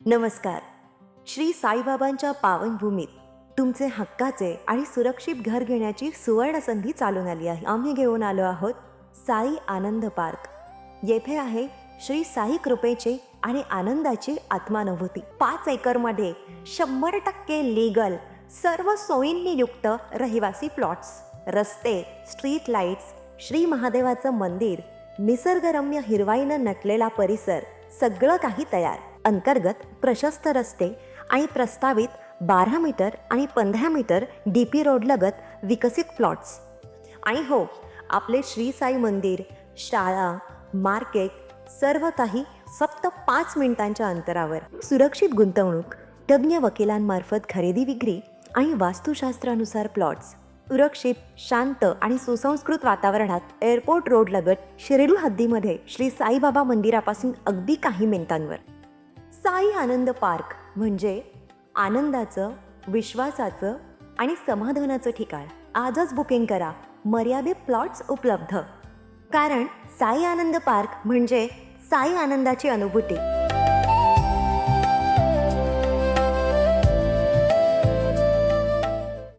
नमस्कार. श्री साईबाबांच्या पावनभूमीत तुमचे हक्काचे आणि सुरक्षित घर घेण्याची सुवर्ण संधी चालून आली आहे. आम्ही घेऊन आलो आहोत साई आनंद पार्क. येथे आहे श्री साई कृपेचे आणि आनंदाची आत्मानुभूती. 5 एकरमध्ये 100% लीगल, सर्व सोयींनी युक्त रहिवासी प्लॉट्स, रस्ते, स्ट्रीट लाईट्स, श्री महादेवाचं मंदिर, निसर्गरम्य हिरवाईनं नटलेला परिसर, सगळं काही तयार. अंतर्गत प्रशस्त रस्ते आणि प्रस्तावित 12 मीटर आणि 15 मीटर DP रोडलगत विकसित प्लॉट्स. आणि हो, आपले श्री साई मंदिर, शाळा, मार्केट सर्व काही फक्त 5 मिनिटांच्या अंतरावर. सुरक्षित गुंतवणूक, तज्ज्ञ वकिलांमार्फत खरेदी विक्री आणि वास्तुशास्त्रानुसार प्लॉट्स. सुरक्षित, शांत आणि सुसंस्कृत वातावरणात एअरपोर्ट रोडलगत शिर्डी हद्दीमध्ये श्री साईबाबा मंदिरापासून अगदी काही मिनिटांवर. साई आनंद पार्क म्हणजे आनंदाचं, विश्वासाचं आणि समाधानाचं ठिकाण. आजच बुकिंग करा. मर्यादित प्लॉट्स उपलब्ध. कारण साई आनंद पार्क म्हणजे साई आनंदाची अनुभूती.